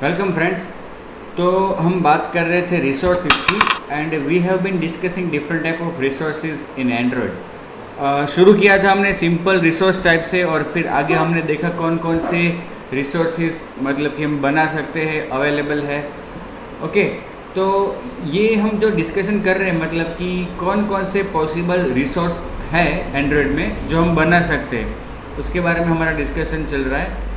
Welcome friends. तो हम बात कर रहे थे रिसोर्सेज की and we have been discussing different type of resources in Android. शुरू किया था हमने सिंपल रिसोर्स टाइप से और फिर आगे हमने देखा कौन कौन से रिसोर्सेज मतलब कि हम बना सकते हैं, अवेलेबल है। ओके, तो ये हम जो डिस्कशन कर रहे हैं मतलब कि कौन कौन से पॉसिबल रिसोर्स है एंड्रॉयड में जो हम बना सकते हैं, उसके बारे में हमारा डिस्कशन चल रहा है।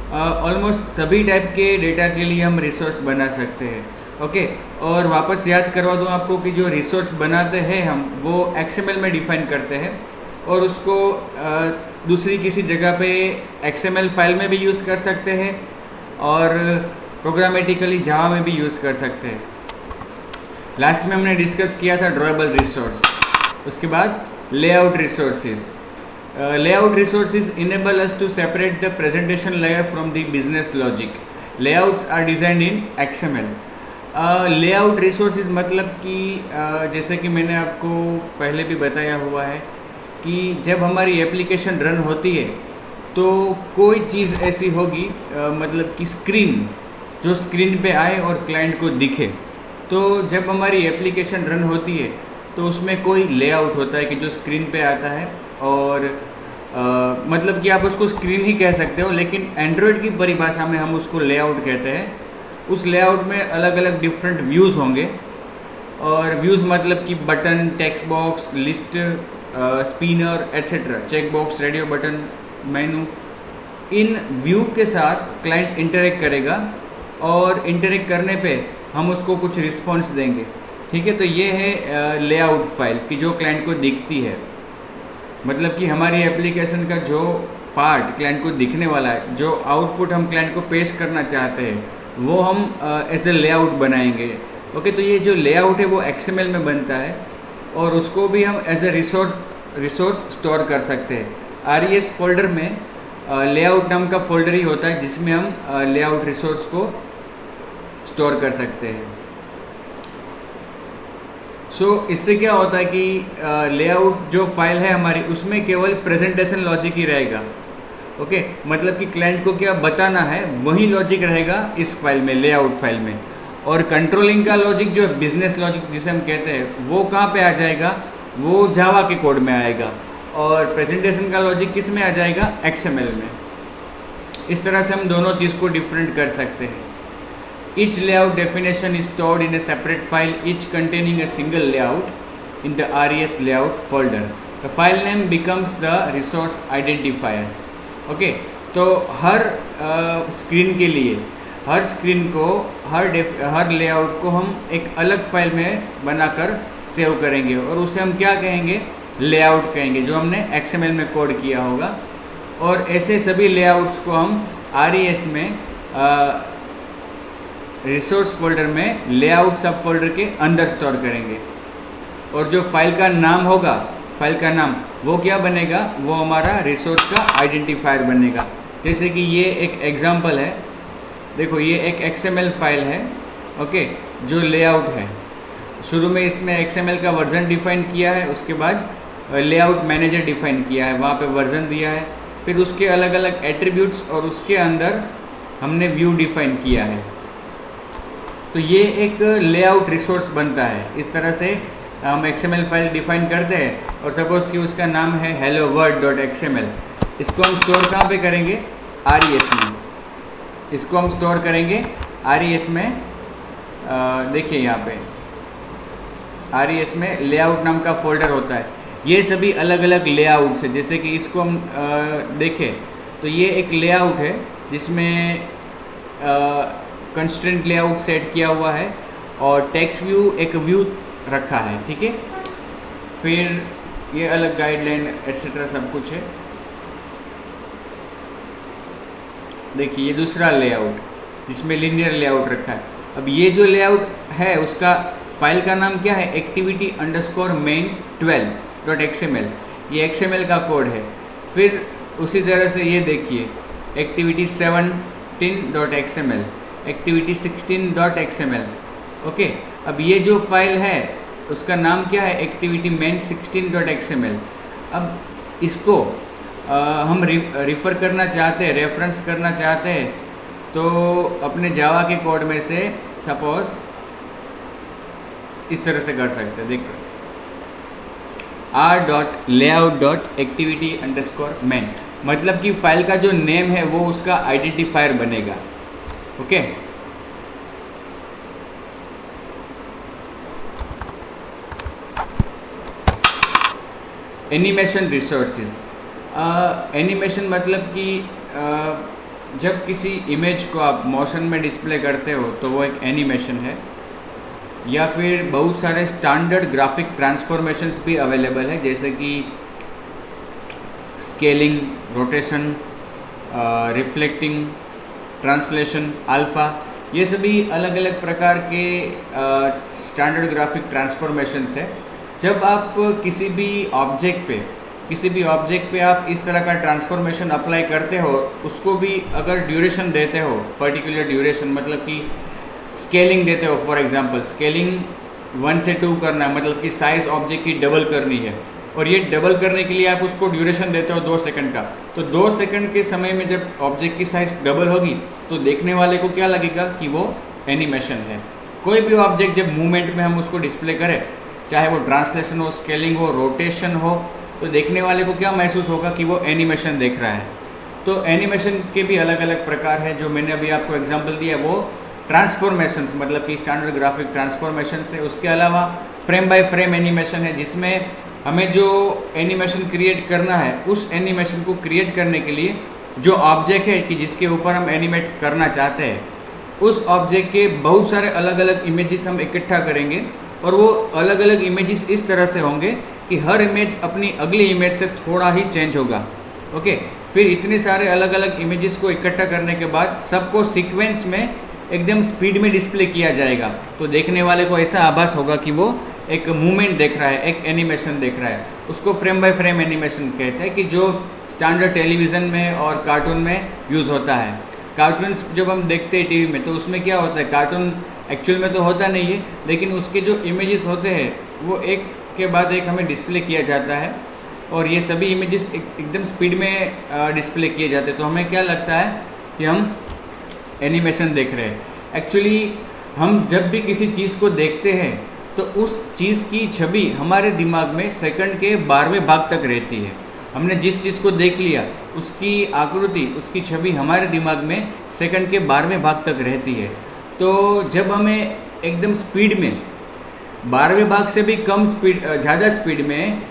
ऑलमोस्ट सभी टाइप के डेटा के लिए हम रिसोर्स बना सकते हैं। ओके, और वापस याद करवा दूं आपको कि जो रिसोर्स बनाते हैं हम वो XML में डिफाइन करते हैं और उसको दूसरी किसी जगह पे XML फाइल में भी यूज़ कर सकते हैं और प्रोग्रामेटिकली जावा में भी यूज़ कर सकते हैं। लास्ट में हमने डिस्कस किया था ड्रॉएबल रिसोर्स, उसके बाद layout resources. Layout resources enable us to separate the presentation layer from the business logic. Layouts are designed in XML. Layout resources मतलब कि जैसे कि मैंने आपको पहले भी बताया हुआ है कि जब हमारी एप्लीकेशन रन होती है तो कोई चीज़ ऐसी होगी मतलब कि स्क्रीन जो स्क्रीन पे आए और क्लाइंट को दिखे। तो जब हमारी एप्लीकेशन रन होती है तो उसमें कोई लेआउट होता है कि जो स्क्रीन पे आता है और मतलब कि आप उसको स्क्रीन ही कह सकते हो, लेकिन एंड्रॉयड की परिभाषा में हम उसको लेआउट कहते हैं। उस लेआउट में अलग अलग डिफरेंट व्यूज़ होंगे और व्यूज़ मतलब कि button, text box, list, spinner etcetera, check box, radio button, menu. इन व्यू के साथ क्लाइंट इंटरेक्ट करेगा और इंटरेक्ट करने पे हम उसको कुछ रिस्पॉन्स देंगे। ठीक है, तो ये है लेआउट फाइल कि जो क्लाइंट को दिखती है, मतलब कि हमारी एप्लीकेशन का जो पार्ट क्लाइंट को दिखने वाला है, जो आउटपुट हम क्लाइंट को पेश करना चाहते हैं, वो हम एज ए लेआउट बनाएंगे। ओके, तो ये जो लेआउट है वो XML में बनता है और उसको भी हम एज ए रिसोर्स स्टोर कर सकते हैं। RES फोल्डर में लेआउट नाम का फोल्डर ही होता है जिसमें हम लेआउट रिसोर्स को स्टोर कर सकते हैं। इससे क्या होता है कि लेआउट जो फाइल है हमारी उसमें केवल प्रेजेंटेशन लॉजिक ही रहेगा। ओके, मतलब कि क्लाइंट को क्या बताना है वही लॉजिक रहेगा इस फाइल में, लेआउट फाइल में। और कंट्रोलिंग का लॉजिक जो बिजनेस लॉजिक जिसे हम कहते हैं वो कहाँ पे आ जाएगा, वो जावा के कोड में आएगा। और प्रेजेंटेशन का लॉजिक किस में आ जाएगा, XML में। इस तरह से हम दोनों चीज़ को डिफरेंट कर सकते हैं। Each layout definition is stored in a separate file, each containing a single layout in the RES layout folder. The file name becomes the resource identifier. Okay, तो हर स्क्रीन के लिए, हर स्क्रीन को, हर लेआउट को हम एक अलग फाइल में बनाकर सेव करेंगे और उसे हम क्या कहेंगे, लेआउट कहेंगे, जो हमने XML में कोड किया होगा। और ऐसे सभी लेआउट्स को हम RES में रिसोर्स फोल्डर में लेआउट सब फोल्डर के अंदर स्टोर करेंगे। और जो फाइल का नाम होगा, फाइल का नाम वो क्या बनेगा, वो हमारा रिसोर्स का आइडेंटिफायर बनेगा। जैसे कि ये एक एग्जांपल है, देखो ये एक XML फाइल है। ओके, जो लेआउट है, शुरू में इसमें XML का वर्जन डिफाइन किया है, उसके बाद लेआउट मैनेजर डिफाइन किया है, वहाँ पे वर्जन दिया है, फिर उसके अलग अलग एट्रीब्यूट्स और उसके अंदर हमने व्यू डिफाइन किया है। तो ये एक लेआउट रिसोर्स बनता है। इस तरह से हम XML फाइल डिफाइन करते हैं और सपोज़ कि उसका नाम है helloworld.xml। इसको हम स्टोर कहाँ पे करेंगे, RES में। इसको हम स्टोर करेंगे RES में। देखिए यहाँ पे RES में लेआउट नाम का फोल्डर होता है। ये सभी अलग अलग लेआउट्स है। जैसे कि इसको हम देखें तो ये एक लेआउट है जिसमें कंस्ट्रेंट लेआउट सेट किया हुआ है और टेक्स्ट व्यू एक व्यू रखा है। ठीक है, फिर ये अलग गाइडलाइन एट्सेट्रा सब कुछ है। देखिए ये दूसरा लेआउट जिसमें लीनियर लेआउट रखा है। अब ये जो लेआउट है उसका फाइल का नाम क्या है, activity_main12.xml। ये XML का कोड है। फिर उसी तरह से ये देखिए activity17.xml, activity16.xml। ओके, अब ये जो फाइल है उसका नाम क्या है, activity_main16.xml। अब इसको हम रिफ़र करना चाहते हैं, रेफरेंस करना चाहते हैं तो अपने जावा के कोड में से सपोज इस तरह से कर सकते हैं, देखो r.layout.activity_main, मतलब कि फाइल का जो नेम है वो उसका आइडेंटिफायर बनेगा। Okay, animation resources. एनिमेशन मतलब कि जब किसी इमेज को आप मोशन में डिस्प्ले करते हो तो वो एक एनिमेशन है, या फिर बहुत सारे स्टैंडर्ड ग्राफिक ट्रांसफॉर्मेशंस भी अवेलेबल है, जैसे कि scaling, rotation, reflecting, translation, alpha, ये सभी अलग अलग प्रकार के स्टैंडर्ड ग्राफिक ट्रांसफॉर्मेशंस है। जब आप किसी भी ऑब्जेक्ट पे आप इस तरह का ट्रांसफॉर्मेशन अप्लाई करते हो, उसको भी अगर ड्यूरेशन देते हो, पर्टिकुलर ड्यूरेशन, मतलब कि स्केलिंग देते हो, फॉर एग्जांपल स्केलिंग 1 से 2 करना है, मतलब कि साइज़ ऑब्जेक्ट की डबल करनी है, और ये डबल करने के लिए आप उसको ड्यूरेशन देते हो 2 सेकंड का। तो 2 सेकंड के समय में जब ऑब्जेक्ट की साइज़ डबल होगी तो देखने वाले को क्या लगेगा कि वो एनिमेशन है। कोई भी ऑब्जेक्ट जब मूवमेंट में हम उसको डिस्प्ले करें, चाहे वो ट्रांसलेशन हो, स्केलिंग हो, रोटेशन हो, तो देखने वाले को क्या महसूस होगा कि वो एनिमेशन देख रहा है। तो एनिमेशन के भी अलग अलग प्रकार है, जो मैंने अभी आपको एग्जांपल दिया वो ट्रांसफॉर्मेशंस, मतलब कि स्टैंडर्ड ग्राफिक ट्रांसफॉर्मेशंस है। उसके अलावा फ्रेम बाय फ्रेम एनिमेशन है, जिसमें हमें जो एनिमेशन क्रिएट करना है, उस एनिमेशन को क्रिएट करने के लिए जो ऑब्जेक्ट है कि जिसके ऊपर हम एनिमेट करना चाहते हैं, उस ऑब्जेक्ट के बहुत सारे अलग अलग इमेजेस हम इकट्ठा करेंगे, और वो अलग अलग इमेजेस इस तरह से होंगे कि हर इमेज अपनी अगली इमेज से थोड़ा ही चेंज होगा। ओके, फिर इतने सारे अलग अलग इमेजेस को इकट्ठा करने के बाद सबको सीक्वेंस में एकदम स्पीड में डिस्प्ले किया जाएगा, तो देखने वाले को ऐसा आभास होगा कि वो एक मूवमेंट देख रहा है, एक एनिमेशन देख रहा है। उसको फ्रेम बाय फ्रेम एनिमेशन कहते हैं, कि जो स्टैंडर्ड टेलीविज़न में और कार्टून में यूज़ होता है। कार्टून्स जब हम देखते हैं टीवी में, तो उसमें क्या होता है, कार्टून एक्चुअल में तो होता नहीं है, लेकिन उसके जो इमेजेस होते हैं वो एक के बाद एक हमें डिस्प्ले किया जाता है, और ये सभी इमेजेस एकदम स्पीड में डिस्प्ले किए जाते हैं। तो हमें क्या लगता है कि हम एनिमेशन देख रहे हैं। एक्चुअली हम जब भी किसी चीज़ को देखते हैं तो उस चीज़ की छवि हमारे दिमाग में सेकंड के 12वें भाग तक रहती है। हमने जिस चीज़ को देख लिया, उसकी आकृति, उसकी छवि हमारे दिमाग में सेकंड के 12वें भाग तक रहती है। तो जब हमें एकदम स्पीड में 12वें भाग से भी कम स्पीड, ज़्यादा स्पीड में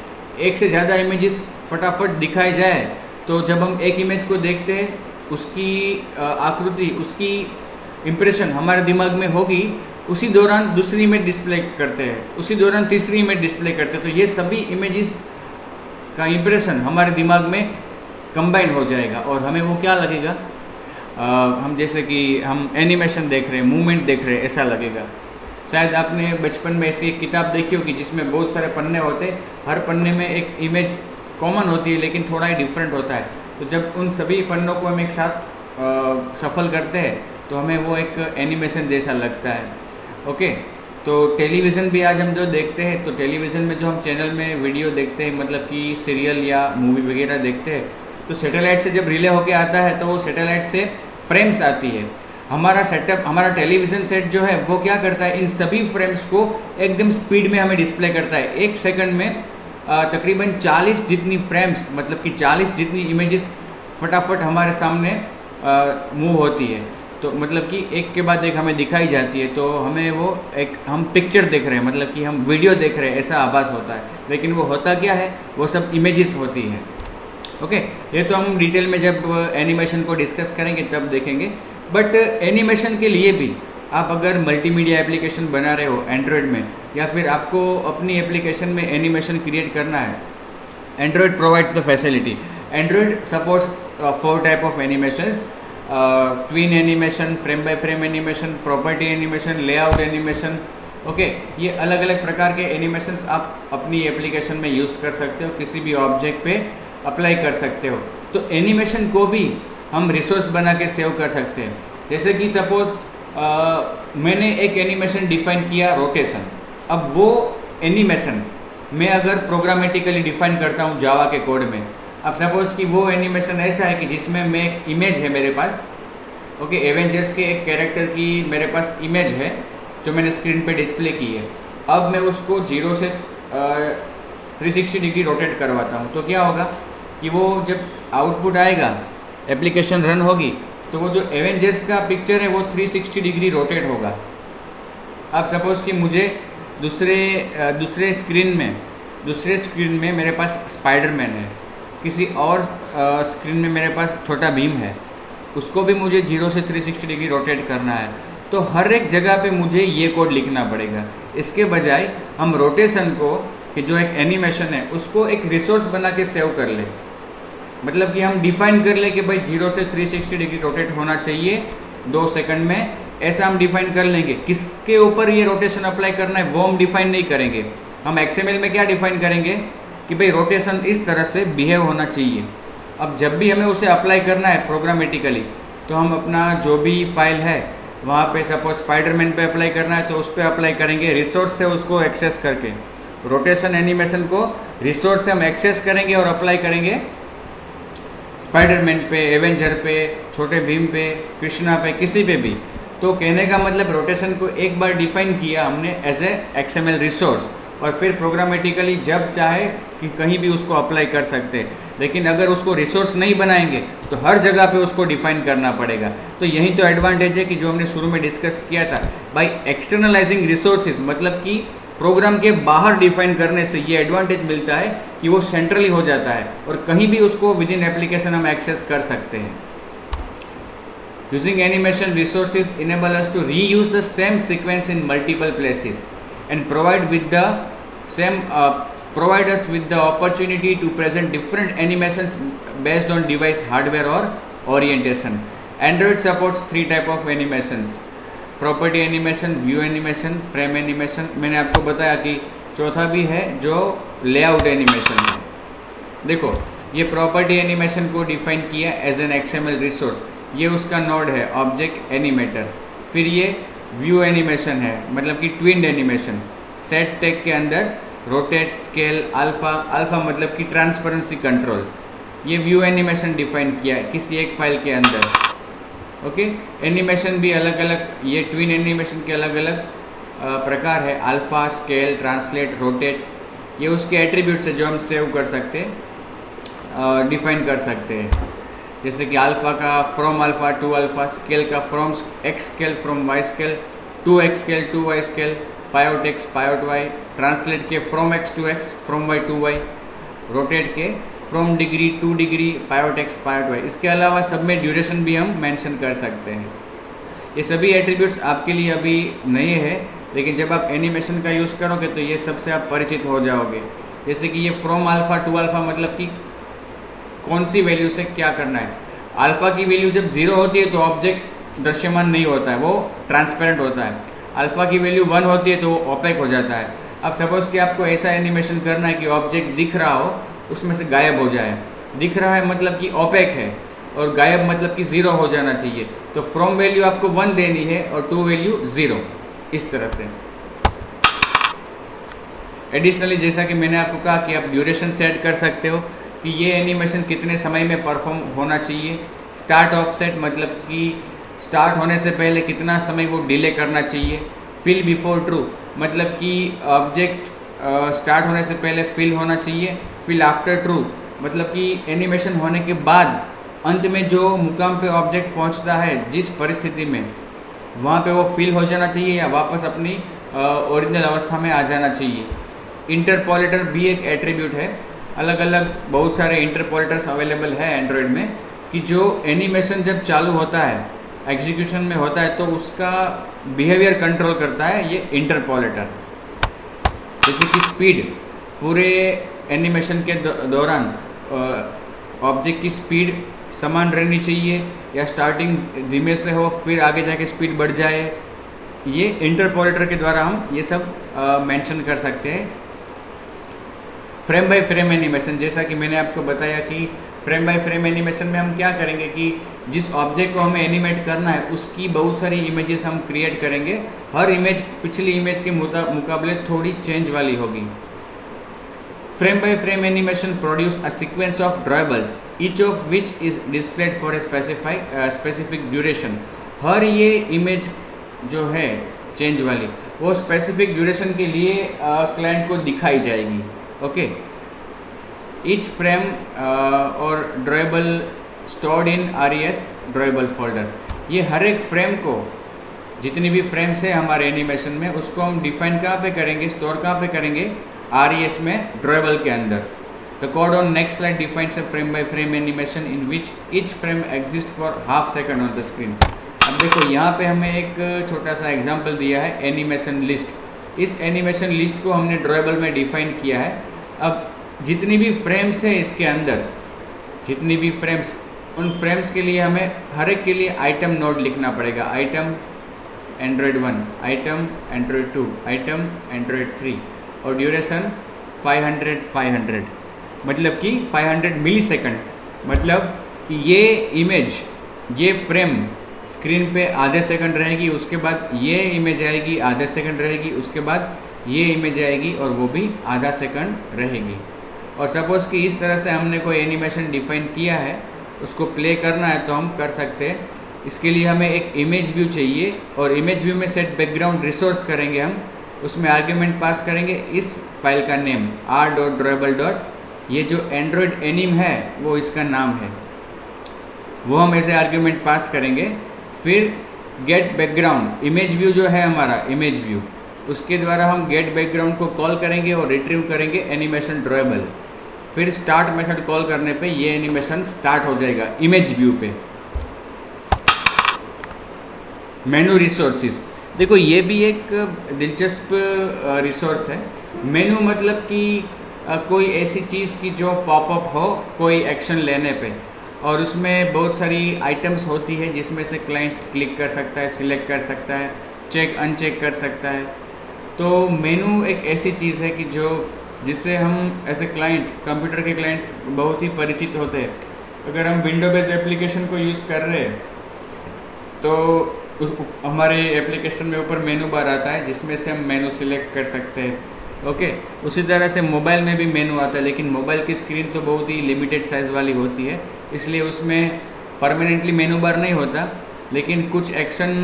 एक से ज़्यादा इमेजेस फटाफट दिखाई जाए, तो जब हम एक इमेज को देखते हैं, उसकी आकृति, उसकी इम्प्रेशन हमारे दिमाग में होगी, उसी दौरान दूसरी इमेज डिस्प्ले करते हैं, उसी दौरान तीसरी इमेज डिस्प्ले करते हैं। तो ये सभी इमेजेस का इम्प्रेशन हमारे दिमाग में कंबाइन हो जाएगा, और हमें वो क्या लगेगा, हम जैसे कि हम एनिमेशन देख रहे हैं, मूवमेंट देख रहे हैं, ऐसा लगेगा। शायद आपने बचपन में ऐसी एक किताब देखी होगी जिसमें बहुत सारे पन्ने होते हैं, हर पन्ने में एक इमेज कॉमन होती है लेकिन थोड़ा ही डिफरेंट होता है। तो जब उन सभी पन्नों को हम एक साथ सफल करते हैं तो हमें वो एक एनिमेशन जैसा लगता है। ओके, तो टेलीविज़न भी आज हम जो देखते हैं, तो टेलीविज़न में जो हम चैनल में वीडियो देखते हैं, मतलब कि सीरियल या मूवी वगैरह देखते हैं, तो सैटेलाइट से जब रिले होके आता है तो वो सैटेलाइट से फ्रेम्स आती है। हमारा सेटअप, हमारा टेलीविज़न सेट जो है वो क्या करता है, इन सभी फ्रेम्स को एकदम स्पीड में हमें डिस्प्ले करता है। एक सेकंड में तकरीबन 40 जितनी फ्रेम्स, मतलब कि 40 जितनी इमेजेस फटाफट हमारे सामने मूव होती है। तो मतलब कि एक के बाद एक हमें दिखाई जाती है, तो हमें वो एक हम पिक्चर देख रहे हैं, मतलब कि हम वीडियो देख रहे हैं, ऐसा आभास होता है। लेकिन वो होता क्या है, वो सब इमेजेस होती हैं। ओके, ये तो हम डिटेल में जब एनिमेशन को डिस्कस करेंगे तब देखेंगे। बट एनिमेशन के लिए भी आप अगर मल्टीमीडिया एप्लीकेशन बना रहे हो एंड्रॉयड में, या फिर आपको अपनी एप्लीकेशन में एनिमेशन क्रिएट करना है, Android provide the facility. Android supports 4 type of animations: twin animation, frame by frame animation, property animation, layout animation. Okay, ये अलग अलग प्रकार के एनिमेशंस आप अपनी एप्लीकेशन में यूज़ कर सकते हो, किसी भी ऑब्जेक्ट पे अप्लाई कर सकते हो। तो एनिमेशन को भी हम रिसोर्स बना के सेव कर सकते हैं। जैसे कि सपोज मैंने एक एनिमेशन डिफाइन किया, रोटेशन। अब वो एनिमेशन मैं अगर प्रोग्रामेटिकली डिफाइन करता हूँ जावा के कोड में, अब सपोज़ कि वो एनिमेशन ऐसा है कि जिसमें मैं एक इमेज है मेरे पास, ओके, एवेंजर्स के एक कैरेक्टर की मेरे पास इमेज है जो मैंने स्क्रीन पे डिस्प्ले की है। अब मैं उसको 0 से 360 डिग्री रोटेट करवाता हूँ तो क्या होगा कि वो जब आउटपुट आएगा, एप्लीकेशन रन होगी, तो वो जो एवेंजर्स का पिक्चर है वो 360 डिग्री रोटेट होगा। अब सपोज़ कि मुझे दूसरे स्क्रीन में मेरे पास स्पाइडरमैन है, किसी और स्क्रीन में मेरे पास छोटा भीम है, उसको भी मुझे 0 से 360 डिग्री रोटेट करना है, तो हर एक जगह पे मुझे ये कोड लिखना पड़ेगा। इसके बजाय हम रोटेशन को, कि जो एक एनिमेशन है, उसको एक रिसोर्स बना के सेव कर ले। मतलब कि हम डिफाइन कर ले कि भाई 0 से 360 डिग्री रोटेट होना चाहिए 2 सेकंड में, ऐसा हम डिफाइन कर लेंगे। किसके ऊपर ये रोटेशन अप्लाई करना है वो हम डिफाइन नहीं करेंगे। हम XML में क्या डिफाइन करेंगे कि भाई रोटेशन इस तरह से बिहेव होना चाहिए। अब जब भी हमें उसे अप्लाई करना है प्रोग्रामेटिकली, तो हम अपना जो भी फाइल है वहाँ पे सपोज स्पाइडरमैन पे अप्लाई करना है तो उस पर अप्लाई करेंगे, रिसोर्स से उसको एक्सेस करके। रोटेशन एनिमेशन को रिसोर्स से हम एक्सेस करेंगे और अप्लाई करेंगे स्पाइडरमैन पे, एवेंजर पे, छोटे भीम पे, कृष्णा पे, किसी पे भी। तो कहने का मतलब रोटेशन को एक बार डिफाइन किया हमने एज ए XML रिसोर्स, और फिर प्रोग्रामेटिकली जब चाहे कि कहीं भी उसको अप्लाई कर सकते हैं। लेकिन अगर उसको रिसोर्स नहीं बनाएंगे तो हर जगह पे उसको डिफाइन करना पड़ेगा। तो यही तो एडवांटेज है कि जो हमने शुरू में डिस्कस किया था, बाय एक्सटर्नलाइजिंग रिसोर्सेज, मतलब कि प्रोग्राम के बाहर डिफाइन करने से ये एडवांटेज मिलता है कि वो सेंट्रली हो जाता है और कहीं भी उसको विद इन एप्लीकेशन हम एक्सेस कर सकते हैं। Using animation resources enable us to reuse the same sequence in multiple places and provide us with the opportunity to present different animations based on device hardware or orientation. Android supports 3 type of animations: property animation, view animation, frame animation. मैंने आपको बताया कि चौथा भी है जो layout animation है। देखो, ये प्रॉपर्टी एनिमेशन को डिफाइन किया एज एन XML रिसोर्स, ये उसका नोड है ऑब्जेक्ट एनिमेटर। फिर ये व्यू एनिमेशन है, मतलब कि ट्विन्ड एनिमेशन। सेट टैग के अंदर रोटेट, स्केल, अल्फा मतलब कि ट्रांसपेरेंसी कंट्रोल, ये व्यू एनिमेशन डिफाइन किया है किसी एक फाइल के अंदर। ओके, एनिमेशन भी अलग अलग, ये ट्विन एनिमेशन के अलग अलग प्रकार है, अल्फा, स्केल, ट्रांसलेट, रोटेट। ये उसके एट्रीब्यूट्स है जो हम सेव कर सकते हैं, डिफाइन कर सकते हैं। जैसे कि अल्फा का from alpha to alpha, scale का from X scale from Y scale to X scale to Y scale, pivot X pivot Y, translate के from X to X from Y to Y, rotate के from degree to degree, pivot X pivot Y. इसके अलावा सब में duration भी हम mention कर सकते हैं। ये सभी एट्रीब्यूट्स आपके लिए अभी नए हैं, लेकिन जब आप एनिमेशन का यूज़ करोगे तो ये सबसे आप परिचित हो जाओगे। जैसे कि ये फ्रॉम अल्फ़ा टू अल्फ़ा मतलब कि कौन सी वैल्यू से क्या करना है। अल्फ़ा की वैल्यू जब 0 होती है तो ऑब्जेक्ट दृश्यमान नहीं होता है, वो ट्रांसपेरेंट होता है। अल्फ़ा की वैल्यू 1 होती है तो वो ओपेक हो जाता है। अब सपोज़ कि आपको ऐसा एनिमेशन करना है कि ऑब्जेक्ट दिख रहा हो, उसमें से गायब हो जाए। दिख रहा है मतलब कि ओपेक है, और गायब मतलब कि 0 हो जाना चाहिए। तो फ्रॉम वैल्यू आपको 1 देनी है और टू वैल्यू 0, इस तरह से। एडिशनली जैसा कि मैंने आपको कहा कि आप ड्यूरेशन सेट कर सकते हो कि ये एनिमेशन कितने समय में परफॉर्म होना चाहिए। स्टार्ट ऑफसेट मतलब कि स्टार्ट होने से पहले कितना समय वो डिले करना चाहिए। फिल बिफोर ट्रू मतलब कि ऑब्जेक्ट स्टार्ट होने से पहले फिल होना चाहिए। फिल आफ्टर ट्रू मतलब कि एनिमेशन होने के बाद अंत में जो मुकाम पे ऑब्जेक्ट पहुंचता है, जिस परिस्थिति में, वहाँ पे वो फिल हो जाना चाहिए या वापस अपनी ओरिजिनल अवस्था में आ जाना चाहिए। इंटरपोलेटर भी एक एट्रीब्यूट है। अलग अलग बहुत सारे इंटरपोलेटर्स अवेलेबल है एंड्रॉयड में, कि जो एनिमेशन जब चालू होता है, एग्जीक्यूशन में होता है, तो उसका बिहेवियर कंट्रोल करता है ये इंटरपोलेटर। जैसे कि स्पीड, पूरे एनिमेशन के दौरान ऑब्जेक्ट की स्पीड समान रहनी चाहिए या स्टार्टिंग धीमे से हो फिर आगे जाके स्पीड बढ़ जाए। ये इंटरपोलेटर के द्वारा हम ये सब मेंशन कर सकते हैं। फ्रेम बाय फ्रेम एनिमेशन, जैसा कि मैंने आपको बताया कि फ्रेम बाय फ्रेम एनिमेशन में हम क्या करेंगे कि जिस ऑब्जेक्ट को हमें एनिमेट करना है उसकी बहुत सारी इमेजेस हम क्रिएट करेंगे। हर इमेज पिछली इमेज के मुकाबले थोड़ी चेंज वाली होगी। Frame by frame animation produce a sequence of drawables, each of which is displayed for a specific duration. हर ये इमेज जो है चेंज वाली वो स्पेसिफिक ड्यूरेशन के लिए क्लाइंट को दिखाई जाएगी. ओके, ईच फ्रेम और ड्रावेबल स्टोर्ड इन RES ड्रावेबल फोल्डर. ये हर एक फ्रेम को, जितनी भी फ्रेम्स है हमारे एनिमेशन में, उसको हम डिफाइन कहाँ पे करेंगे, स्टोर कहाँ पे करेंगे, RES में ड्रावेबल के अंदर. The code on next slide defines a frame by frame animation in which each frame exist for half second on the screen. अब देखो यहाँ पे हमें एक छोटा सा एग्जांपल दिया है एनिमेशन लिस्ट. इस एनिमेशन लिस्ट को हमने ड्रावेबल में डिफाइन किया है. अब जितनी भी फ्रेम्स है इसके अंदर, जितनी भी फ्रेम्स, उन फ्रेम्स के लिए हमें हर एक के लिए आइटम नोड लिखना पड़ेगा. Item Android 1, item Android 2, item Android 3 और ड्यूरेशन 500, मतलब कि 500 मिली सेकंड. मतलब कि ये इमेज, ये फ्रेम स्क्रीन पे आधे सेकंड रहेगी, उसके बाद ये इमेज आएगी, आधे सेकंड रहेगी, उसके बाद ये इमेज आएगी और वो भी आधा सेकंड रहेगी. और सपोज़ कि इस तरह से हमने कोई एनिमेशन डिफाइन किया है, उसको प्ले करना है तो हम कर सकते हैं. इसके लिए हमें एक इमेज व्यू चाहिए और इमेज व्यू में सेट बैकग्राउंड रिसोर्स करेंगे हम. उसमें आर्ग्यूमेंट पास करेंगे इस फाइल का नेम r.drawable. ये जो एंड्रॉयड एनिम है वो इसका नाम है, वो हम ऐसे आर्ग्यूमेंट पास करेंगे. फिर गेट बैकग्राउंड, इमेज व्यू जो है हमारा इमेज व्यू, उसके द्वारा हम गेट बैकग्राउंड को कॉल करेंगे और रिट्रीव करेंगे एनिमेशन ड्रावेबल. फिर स्टार्ट मेथड कॉल करने पे ये एनिमेशन स्टार्ट हो जाएगा इमेज व्यू पे. मेनू रिसोर्सेज, देखो ये भी एक दिलचस्प रिसोर्स है. मेनू मतलब कि कोई ऐसी चीज़ की जो पॉपअप हो कोई एक्शन लेने पे, और उसमें बहुत सारी आइटम्स होती है जिसमें से क्लाइंट क्लिक कर सकता है, सिलेक्ट कर सकता है, चेक अनचेक कर सकता है. तो मेनू एक ऐसी चीज़ है कि जो जिससे हम ऐसे क्लाइंट, कंप्यूटर के क्लाइंट बहुत ही परिचित होते हैं. अगर हम विंडो बेस्ड एप्लीकेशन को यूज़ कर रहे हैं तो हमारे एप्लीकेशन में ऊपर मेनू बार आता है जिसमें से हम मेनू सिलेक्ट कर सकते हैं. ओके, उसी तरह से मोबाइल में भी मेनू आता है, लेकिन मोबाइल की स्क्रीन तो बहुत ही लिमिटेड साइज़ वाली होती है, इसलिए उसमें परमानेंटली मेनू बार नहीं होता. लेकिन कुछ एक्शन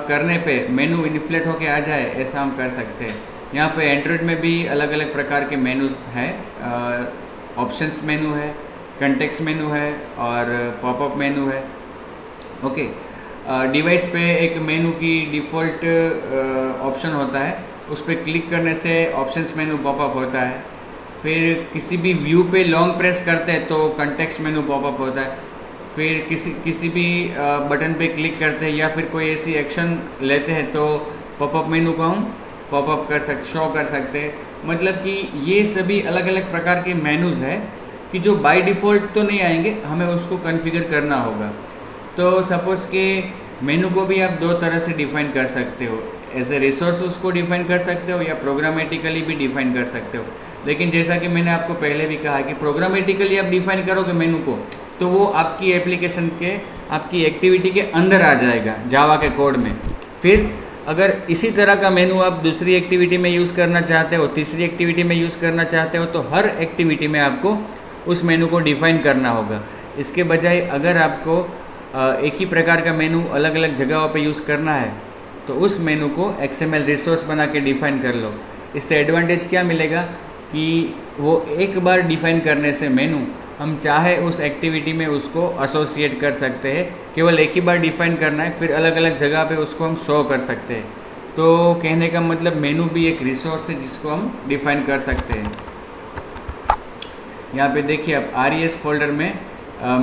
करने पे मेनू इन्फ्लेट होके आ जाए, ऐसा हम कर सकते हैं. यहाँ पे एंड्रॉयड में भी अलग अलग प्रकार के मेनूज हैं. ऑप्शंस मेनू है, कंटेक्स्ट मेनू है और पॉपअप मेनू है. ओके, डिवाइस पे एक मेनू की डिफ़ॉल्ट ऑप्शन होता है, उस पर क्लिक करने से ऑप्शंस मेनू पॉपअप होता है. फिर किसी भी व्यू पे लॉन्ग प्रेस करते हैं तो कंटेक्स्ट मेनू पॉपअप होता है. फिर किसी भी बटन पे क्लिक करते हैं या फिर कोई ऐसी एक्शन लेते हैं तो पॉपअप मेनू को हम पॉपअप शो कर सकते हैं. मतलब कि ये सभी अलग अलग प्रकार के मेनूज़ है कि जो बाय डिफ़ॉल्ट तो नहीं आएंगे, हमें उसको कॉन्फ़िगर करना होगा. तो सपोज़ के मेनू को भी आप दो तरह से डिफ़ाइन कर सकते हो. एज ए रिसोर्स उसको डिफ़ाइन कर सकते हो या प्रोग्रामेटिकली भी डिफ़ाइन कर सकते हो. लेकिन जैसा कि मैंने आपको पहले भी कहा कि प्रोग्रामेटिकली आप डिफ़ाइन करोगे मेनू को तो वो आपकी एप्लीकेशन के, आपकी एक्टिविटी के अंदर आ जाएगा जावा के कोड में. फिर अगर इसी तरह का मेनू आप दूसरी एक्टिविटी में यूज़ करना चाहते हो, तीसरी एक्टिविटी में यूज़ करना चाहते हो, तो हर एक्टिविटी में आपको उस मेनू को डिफ़ाइन करना होगा. इसके बजाय अगर आपको एक ही प्रकार का मेनू अलग अलग जगहों पे यूज़ करना है तो उस मेनू को XML रिसोर्स बना के डिफ़ाइन कर लो. इससे एडवांटेज क्या मिलेगा कि वो एक बार डिफ़ाइन करने से मेनू हम चाहे उस एक्टिविटी में उसको एसोसिएट कर सकते हैं. केवल एक ही बार डिफ़ाइन करना है, फिर अलग अलग जगह पे उसको हम शो कर सकते हैं. तो कहने का मतलब मेनू भी एक रिसोर्स है जिसको हम डिफ़ाइन कर सकते हैं. यहाँ पे देखिए अब RES फोल्डर में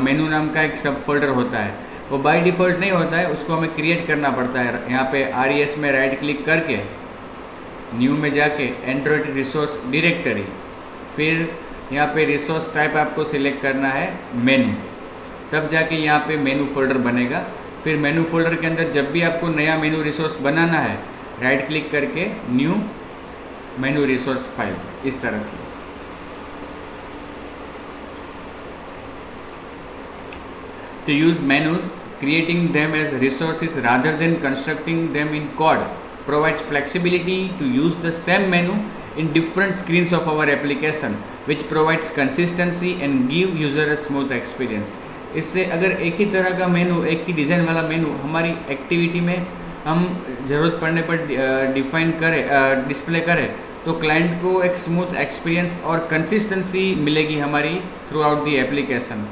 मेनू नाम का एक सब फोल्डर होता है. वो बाय डिफ़ॉल्ट नहीं होता है, उसको हमें क्रिएट करना पड़ता है. यहाँ पे RES में राइट क्लिक करके न्यू में जाके एंड्रॉयड रिसोर्स डायरेक्टरी, फिर यहाँ पे रिसोर्स टाइप आपको सिलेक्ट करना है मेनू, तब जाके यहाँ पे मेनू फोल्डर बनेगा. फिर मेनू फोल्डर के अंदर जब भी आपको नया मेनू रिसोर्स बनाना है, राइट क्लिक करके न्यू मेनू रिसोर्स फाइल, इस तरह से. To use menus, creating them as resources rather than constructing them in code provides flexibility to use the same menu in different screens of our application. Which provides consistency and give user a smooth experience. इससे अगर एक ही तरह का मेनू, एक ही design वाला मेनू हमारी activity में हम ज़रूरत पड़ने पर डिफाइन करें, डिस्प्ले करें, तो क्लाइंट को एक स्मूथ एक्सपीरियंस और कंसिस्टेंसी मिलेगी हमारी through out the application.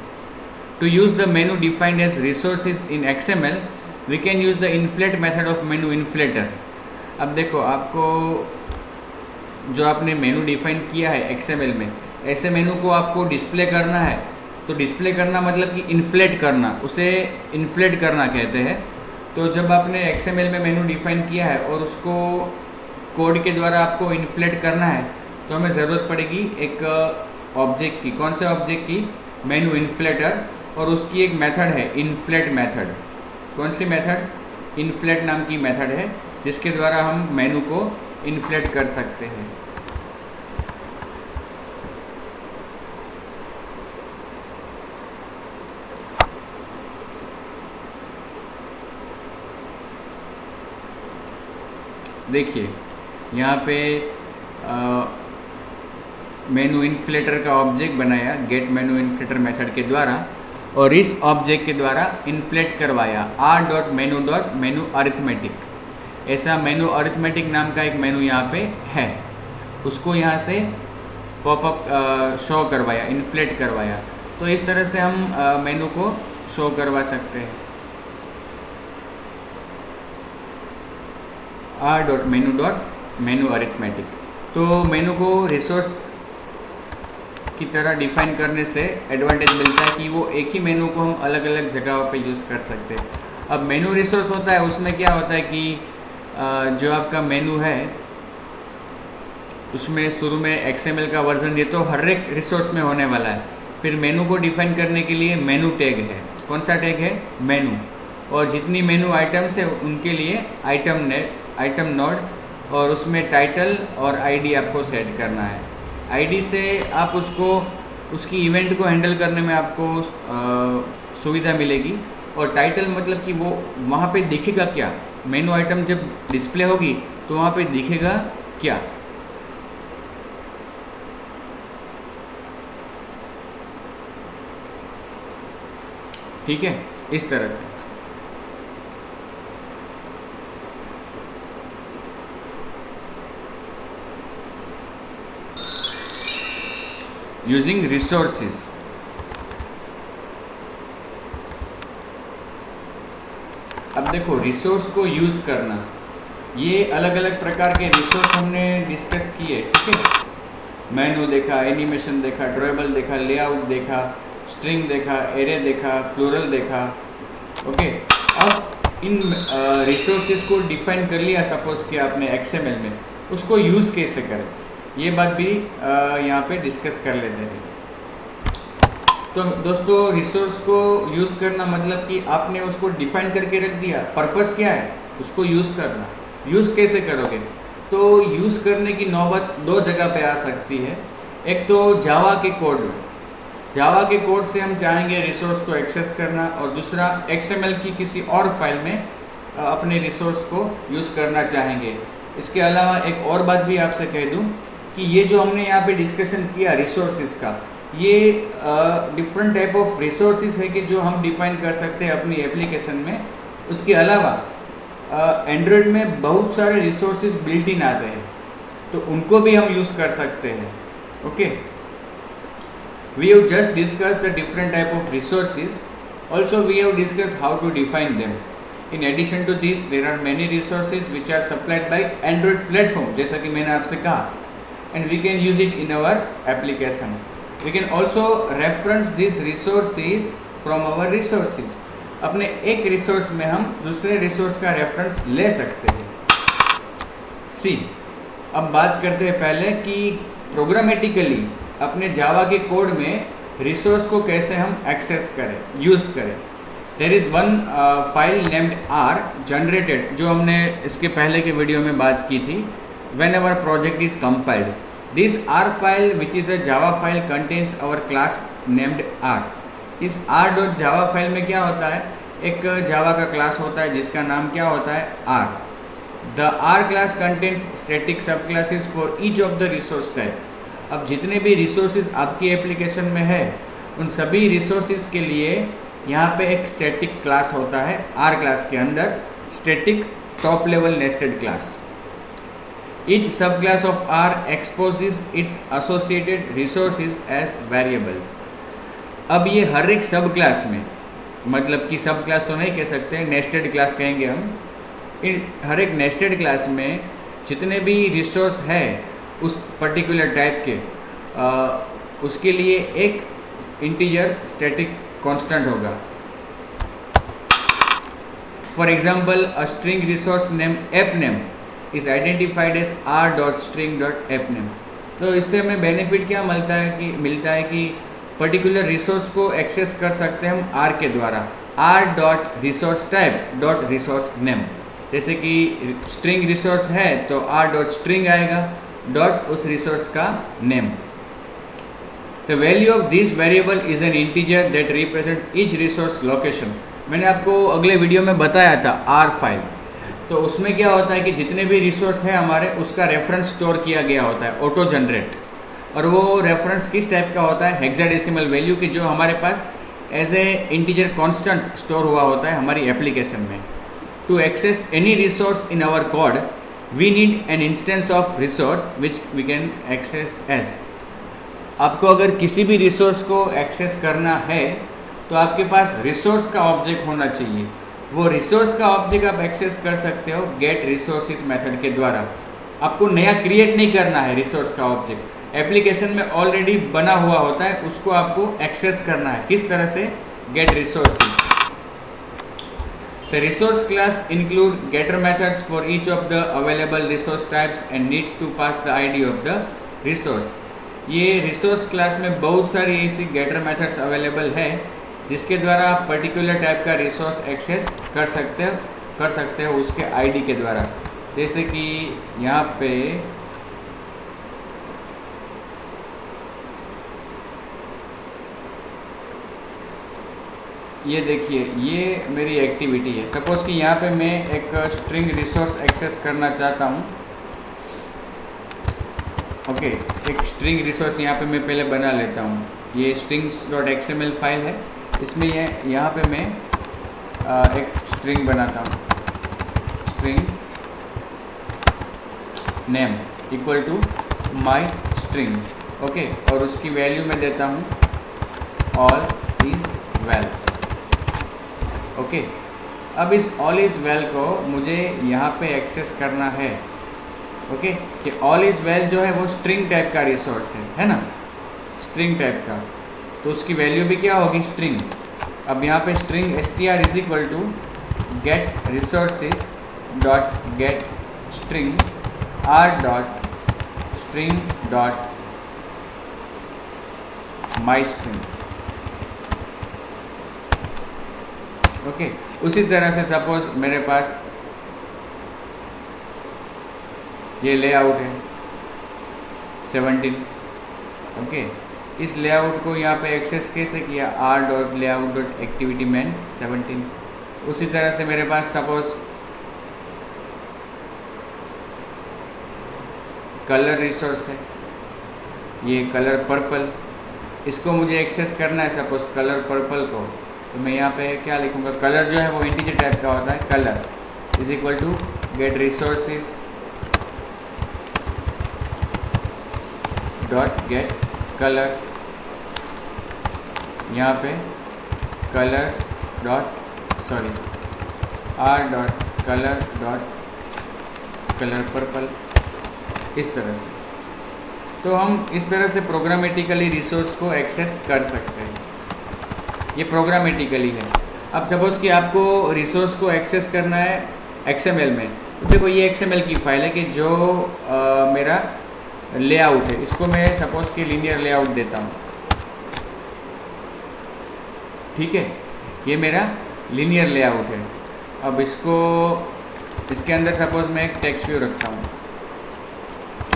To use the menu defined as resources in XML, we can use the inflate method of menu inflator। अब देखो, आपको जो आपने मेनू डिफाइन किया है XML में, ऐसे मेनू को आपको डिस्प्ले करना है, तो डिस्प्ले करना मतलब कि इन्फ्लेट करना, उसे इन्फ्लेट करना कहते हैं। तो जब आपने XML में मेनू डिफाइन किया है और उसको कोड के द्वारा आपको इन्फ्लेट करना है, तो हमें ज़रूरत पड़ेगी एक ऑब्जेक्ट की। कौन से ऑब्जेक्ट की? मेनू इन्फ्लेटर। और उसकी एक मेथड है इन्फ्लेट मेथड। कौन सी मेथड? इन्फ्लेट नाम की मेथड है, जिसके द्वारा हम मेनू को इन्फ्लेट कर सकते हैं। देखिए यहाँ पे मेनू इन्फ्लेटर का ऑब्जेक्ट बनाया गेट मेनू इन्फ्लेटर मेथड के द्वारा, और इस ऑब्जेक्ट के द्वारा इन्फ्लेट करवाया r.menu अरिथमेटिक। ऐसा मेनू अरिथमेटिक नाम का एक मेनू यहाँ पे है, उसको यहाँ से पॉपअप शो करवाया, इन्फ्लेट करवाया। तो इस तरह से हम मेनू को शो करवा सकते हैं। r.menu arithmetic. तो मेनू को रिसोर्स की तरह डिफाइन करने से एडवांटेज मिलता है कि वो एक ही मेनू को हम अलग अलग जगहों पे यूज़ कर सकते हैं। अब मेनू रिसोर्स होता है, उसमें क्या होता है कि जो आपका मेनू है उसमें शुरू में XML का वर्जन ये तो हर एक रिसोर्स में होने वाला है। फिर मेनू को डिफाइन करने के लिए मेनू टैग है। कौन सा टैग है? मेनू। और जितनी मेनू आइटम्स है उनके लिए आइटम नोड, और उसमें टाइटल और ID आपको सेट करना है। ID से आप उसकी इवेंट को हैंडल करने में आपको सुविधा मिलेगी। और टाइटल मतलब कि वो वहाँ पे दिखेगा क्या, मेनू आइटम जब डिस्प्ले होगी तो वहाँ पे दिखेगा क्या। ठीक है, इस तरह से। Using resources. अब देखो, रिसोर्स को यूज़ करना, ये अलग अलग प्रकार के रिसोर्स हमने डिस्कस किए। ठीक है, मेनू देखा, एनिमेशन देखा, ड्रॉएबल देखा, लेआउट देखा, स्ट्रिंग देखा, एरे देखा, प्लूरल देखा। ओके, अब इन रिसोर्सेस को डिफाइन कर लिया सपोज कि आपने XML में, उसको यूज़ कैसे करें, ये बात भी यहाँ पे डिस्कस कर लेते हैं। तो दोस्तों, रिसोर्स को यूज़ करना मतलब कि आपने उसको डिफाइन करके रख दिया। पर्पस क्या है? उसको यूज़ करना। यूज़ कैसे करोगे? तो यूज़ करने की नौबत दो जगह पे आ सकती है। एक तो जावा के कोड में, जावा के कोड से हम चाहेंगे रिसोर्स को एक्सेस करना, और दूसरा XML की किसी और फाइल में अपने रिसोर्स को यूज़ करना चाहेंगे। इसके अलावा एक और बात भी आपसे कह दूँ कि ये जो हमने यहाँ पे डिस्कशन किया रिसोर्सेज का, ये डिफरेंट टाइप ऑफ रिसोर्सेज है कि जो हम डिफाइन कर सकते हैं अपनी एप्लीकेशन में। उसके अलावा एंड्रॉयड में बहुत सारे रिसोर्सेज बिल्ट इन आते हैं, तो उनको भी हम यूज़ कर सकते हैं। Okay, we have just discuss the different type of resources, also we have discuss how to define them. In addition to this, there are many resources which are supplied by Android platform, जैसा कि मैंने आपसे कहा, and we can use it in our application. We can also reference these resources from our resources. अपने एक resource में हम दूसरे रिसोर्स का रेफरेंस ले सकते हैं। सी, अब बात करते हैं पहले कि प्रोग्रामेटिकली अपने जावा के कोड में रिसोर्स को कैसे हम एक्सेस करें, यूज़ करें। There is one file named R generated, जो हमने इसके पहले के वीडियो में बात की थी। When our project is compiled, this R file which is a Java file contains our class named R। इस R.java फाइल में क्या होता है? एक जावा का क्लास होता है जिसका नाम क्या होता है? R। The R class contains static subclasses for each of the resource type. अब जितने भी रिसोर्सेज आपकी एप्लीकेशन में है उन सभी रिसोर्सेज के लिए यहाँ पे एक स्टैटिक क्लास होता है आर क्लास के अंदर, static top level nested class. Each subclass of R exposes its associated resources as variables। अब ये हर एक सब क्लास में, मतलब कि सब क्लास तो नहीं कह सकते, नेस्टेड क्लास कहेंगे हम, इन हर एक नेस्टेड क्लास में जितने भी रिसोर्स है उस पर्टिकुलर टाइप के उसके लिए एक इंटीजर स्टैटिक कांस्टेंट होगा। For example a string resource name app name is identified as r.string.appname। तो इससे हमें बेनिफिट क्या मिलता है कि पर्टिकुलर रिसोर्स को एक्सेस कर सकते हैं हम r के द्वारा, r.resource_type.resource_name। जैसे कि स्ट्रिंग रिसोर्स है तो r.string आएगा, डॉट उस रिसोर्स का name. The value of this variable is an integer that represent each resource location. मैंने आपको अगले वीडियो में बताया था R फाइल, तो उसमें क्या होता है कि जितने भी रिसोर्स है हमारे उसका रेफरेंस स्टोर किया गया होता है ऑटो जनरेट, और वो रेफरेंस किस टाइप का होता है, हेक्साडेसिमल वैल्यू की, जो हमारे पास as a integer constant store हुआ होता है हमारी एप्लीकेशन में। To access any resource in our code we need an instance of resource which we can access as. आपको अगर किसी भी रिसोर्स को एक्सेस करना है तो आपके पास रिसोर्स का ऑब्जेक्ट होना चाहिए। वो रिसोर्स का ऑब्जेक्ट आप एक्सेस कर सकते हो गेट रिसोर्सेज मेथड के द्वारा। आपको नया क्रिएट नहीं करना है रिसोर्स का ऑब्जेक्ट, एप्लीकेशन में ऑलरेडी बना हुआ होता है, उसको आपको एक्सेस करना है। किस तरह से, get resources. The resource class include getter methods for each of the available resource types and need to pass the ID of the resource. ये रिसोर्स क्लास में बहुत सारी ऐसी गेटर मेथड्स अवेलेबल है जिसके द्वारा आप पर्टिकुलर टाइप का रिसोर्स एक्सेस कर सकते हो उसके आईडी के द्वारा। जैसे कि यहाँ पे ये देखिए, ये मेरी एक्टिविटी है। सपोज़ कि यहाँ पे मैं एक स्ट्रिंग रिसोर्स एक्सेस करना चाहता हूँ। ओके, एक स्ट्रिंग रिसोर्स यहाँ पे मैं पहले बना लेता हूँ। ये strings.xml फाइल है, इसमें यहाँ पे मैं एक स्ट्रिंग बनाता हूँ, string name equal to my string. Okay, और उसकी वैल्यू मैं देता हूँ ऑल इज़ वेल। ओके, अब इस ऑल इज़ वेल को मुझे यहाँ पे एक्सेस करना है। ओके, कि ऑल इज़ वेल जो है वो स्ट्रिंग टाइप का रिसोर्स है ना, स्ट्रिंग टाइप का, तो उसकी वैल्यू भी क्या होगी, स्ट्रिंग। अब यहाँ पे string str is equal to get resources dot get string r dot string dot my string. Okay, उसी तरह से सपोज मेरे पास ये लेआउट है 17। ओके, इस लेआउट को यहाँ पे एक्सेस कैसे किया, r.layout.activity_main17। उसी तरह से मेरे पास सपोज कलर रिसोर्स है, ये कलर पर्पल, इसको मुझे एक्सेस करना है सपोज कलर पर्पल को, तो मैं यहाँ पे क्या लिखूँगा, कलर जो है वो इंटीजर टाइप का होता है, colour is equal to get resources dot get colour, यहाँ पे colour dot r dot colour purple, इस तरह से। तो हम इस तरह से प्रोग्रामेटिकली रिसोर्स को एक्सेस कर सकते हैं। ये प्रोग्रामेटिकली है। अब सपोज़ कि आपको रिसोर्स को एक्सेस करना है XML में, तो देखो ये XML की फाइल है कि जो मेरा लेआउट है, इसको मैं सपोज़ कि लीनियर लेआउट देता हूँ। ठीक है, ये मेरा लीनियर लेआउट है। अब इसके अंदर सपोज़ मैं एक टेक्स्ट व्यू रखता हूँ,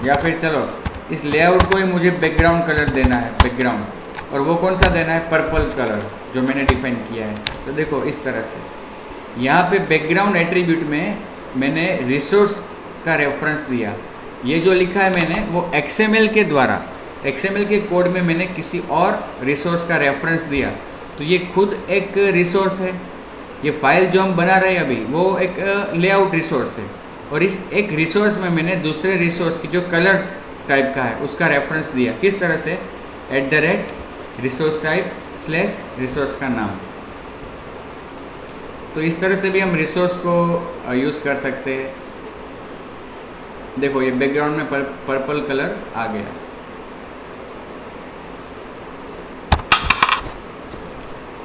या फिर चलो इस लेआउट को ही मुझे बैकग्राउंड कलर देना है, बैकग्राउंड, और वो कौन सा देना है, पर्पल कलर जो मैंने डिफाइन किया है। तो देखो इस तरह से यहाँ पे बैकग्राउंड एट्रीब्यूट में मैंने रिसोर्स का रेफरेंस दिया। ये जो लिखा है मैंने वो XML के द्वारा, XML के कोड में मैंने किसी और रिसोर्स का रेफरेंस दिया तो ये खुद एक रिसोर्स है। ये फाइल जो हम बना रहे हैं अभी वो एक लेआउट रिसोर्स है, और इस एक रिसोर्स में मैंने दूसरे रिसोर्स की जो कलर टाइप का है उसका रेफरेंस दिया। किस तरह से? @resource type / रिसोर्स का नाम। तो इस तरह से भी हम रिसोर्स को यूज़ कर सकते हैं। देखो ये बैकग्राउंड में पर्पल कलर आ गया।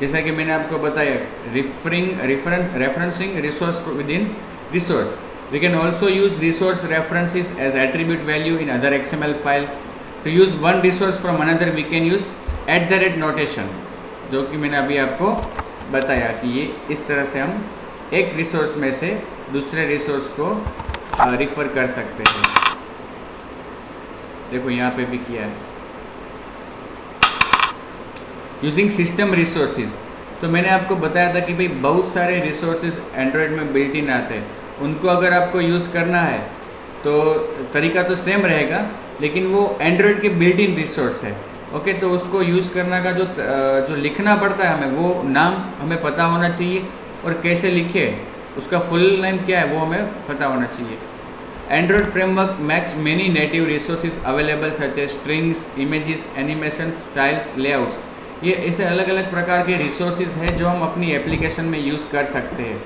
जैसा कि मैंने आपको बताया, referencing resource within resource. We can also use resource references as attribute value in other XML file. To use one resource from another we can use @ notation, जो कि मैंने अभी आपको बताया कि ये इस तरह से हम एक रिसोर्स में से दूसरे रिसोर्स को रिफ़र कर सकते हैं। देखो यहाँ पे भी किया है। यूजिंग सिस्टम रिसोर्सेज, तो मैंने आपको बताया था कि भाई बहुत सारे रिसोर्सेज एंड्रॉयड में बिल्ट इन आते हैं। उनको अगर आपको यूज़ करना है तो तरीका तो सेम रहेगा, लेकिन वो एंड्रॉयड के बिल्ट इन रिसोर्स है। ओके, तो उसको यूज़ करना का जो लिखना पड़ता है हमें, वो नाम हमें पता होना चाहिए, और कैसे लिखे उसका फुल नेम क्या है वो हमें पता होना चाहिए। Android framework makes many native resources available such as strings, images, animation, styles, layouts. ये ऐसे अलग अलग प्रकार के रिसोर्सेज हैं जो हम अपनी एप्लीकेशन में यूज़ कर सकते हैं।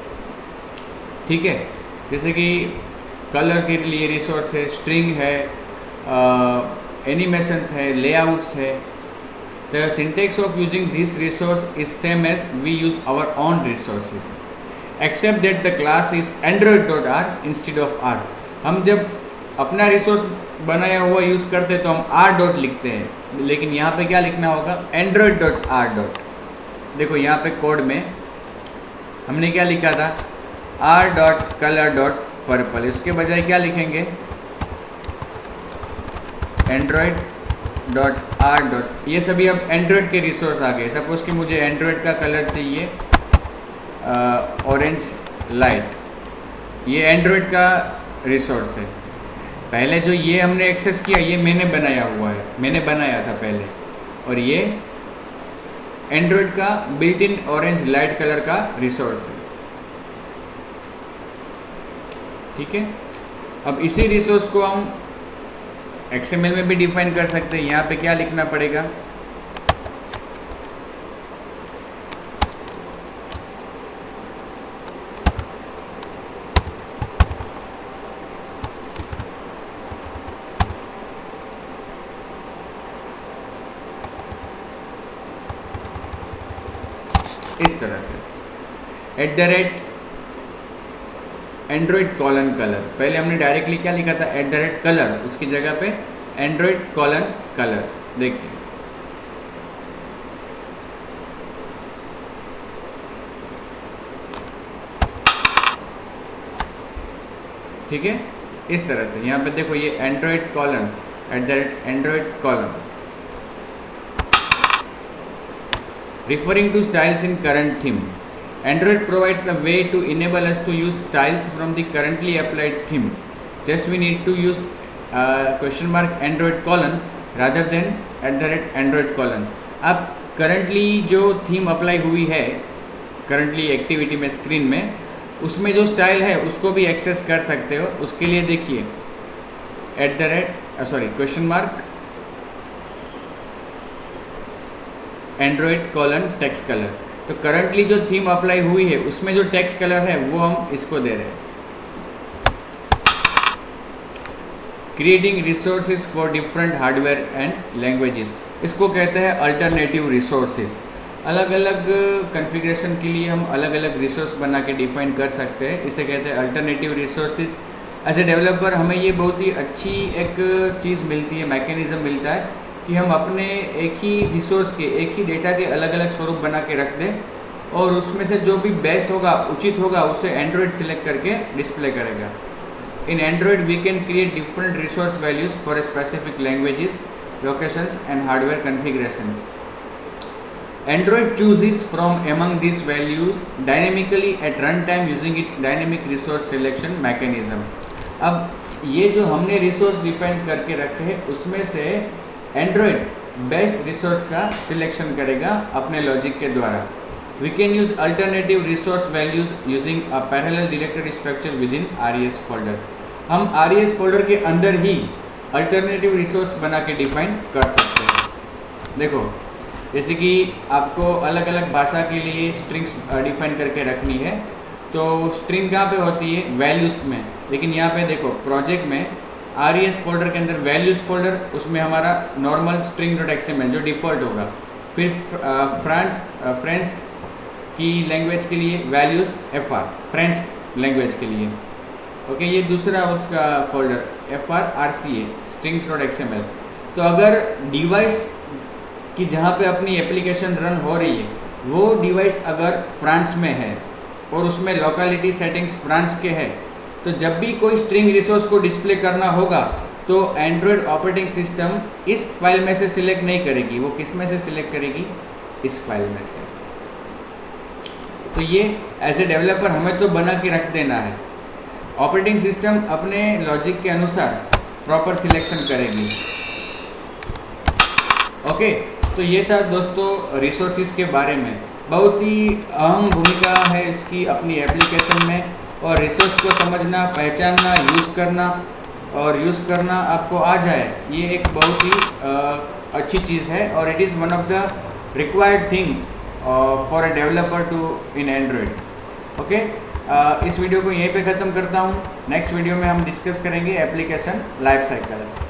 ठीक है, जैसे कि कलर के लिए रिसोर्स है, स्ट्रिंग है, एनिमेशंस है, लेआउट्स है। The syntax of using this resource is same as we use our own resources except that the class is android.r instead of r। हम जब अपना रिसोर्स बनाया हुआ यूज़ करते तो हम r. लिखते हैं, लेकिन यहाँ पे क्या लिखना होगा? android.r. देखो यहाँ पे कोड में हमने क्या लिखा था? r.color.purple। इसके बजाय क्या लिखेंगे? android.r. ये सभी अब एंड्रॉयड के रिसोर्स आ गए। सपोज कि मुझे एंड्रॉयड का कलर चाहिए ऑरेंज लाइट, ये एंड्रॉयड का रिसोर्स है। पहले जो ये हमने एक्सेस किया ये मैंने बनाया हुआ है, मैंने बनाया था पहले, और ये एंड्रॉयड का built in orange light colour का रिसोर्स है। ठीक है, अब इसी रिसोर्स को हम XML में भी डिफाइन कर सकते हैं। यहाँ पे क्या लिखना पड़ेगा? इस तरह से @android:color। पहले हमने डायरेक्टली क्या लिखा था? @color, उसकी जगह पे android:color। देखिए ठीक है, इस तरह से। यहाँ पे देखो ये android:color referring to styles in current theme. Android provides a way to enable us to use styles from the currently applied theme. Just we need to use $android: rather than @android:। अब currently जो theme apply हुई है currently activity में screen में, उसमें जो style है उसको भी एक्सेस कर सकते हो। उसके लिए देखिए $android: text color। तो करंटली जो थीम अप्लाई हुई है उसमें जो टेक्स्ट कलर है वो हम इसको दे रहे हैं। Creating resources for different hardware and languages, इसको कहते हैं अल्टरनेटिव रिसोर्सेज। अलग अलग कॉन्फ़िगरेशन के लिए हम अलग अलग रिसोर्स बना के डिफाइन कर सकते हैं, इसे कहते हैं alternative resources. As a developer हमें ये बहुत ही अच्छी एक चीज़ मिलती है, मैकेनिज़्म मिलता है कि हम अपने एक ही रिसोर्स के, एक ही डेटा के अलग अलग स्वरूप बना के रख दें, और उसमें से जो भी बेस्ट होगा, उचित होगा, उसे एंड्रॉयड सिलेक्ट करके डिस्प्ले करेगा। In Android we can create different resource values for specific languages, locations and hardware configurations. Android chooses from among these values dynamically at runtime using its dynamic resource selection mechanism। अब ये जो हमने resource define करके रखे हैं उसमें से Android best resource का सिलेक्शन करेगा अपने लॉजिक के द्वारा. We can use alternative resource values using a parallel directory structure within RES folder. हम RES फोल्डर के अंदर ही अल्टरनेटिव रिसोर्स बना के डिफाइन कर सकते हैं. देखो, जैसे कि आपको अलग अलग भाषा के लिए स्ट्रिंग्स डिफाइन करके रखनी है, तो स्ट्रिंग कहाँ पे होती है? वैल्यूज़ में. लेकिन यहाँ पे देखो प्रोजेक्ट में RES फोल्डर के अंदर वैल्यूज़ फोल्डर, उसमें हमारा नॉर्मल string.xml जो डिफ़ॉल्ट होगा. फिर फ्रेंच की लैंग्वेज के लिए वैल्यूज़ FR, फ्रेंच लैंग्वेज के लिए. ओके, ये दूसरा उसका फोल्डर FRRCA strings.xml. तो अगर डिवाइस कि जहाँ पे अपनी एप्लीकेशन रन हो रही है वो डिवाइस अगर फ्रांस में है और उसमें लोकेलिटी सेटिंग्स फ्रांस के है, तो जब भी कोई स्ट्रिंग रिसोर्स को डिस्प्ले करना होगा तो एंड्रॉयड ऑपरेटिंग सिस्टम इस फाइल में से सिलेक्ट नहीं करेगी. वो किस में से सिलेक्ट करेगी? इस फाइल में से. तो ये एज ए डेवलपर हमें तो बना के रख देना है. ऑपरेटिंग सिस्टम अपने लॉजिक के अनुसार प्रॉपर सिलेक्शन करेगी. ओके, तो ये था दोस्तों रिसोर्सेज के बारे में. बहुत ही अहम भूमिका है इसकी अपनी एप्लीकेशन में. और रिसोर्स को समझना, पहचानना, यूज़ करना और यूज़ करना आपको आ जाए, ये एक बहुत ही अच्छी चीज़ है. और it is one of the required thing for a developer to in Android. Okay, इस वीडियो को यहीं पे ख़त्म करता हूँ. नेक्स्ट वीडियो में हम डिस्कस करेंगे एप्लीकेशन लाइफ साइकिल.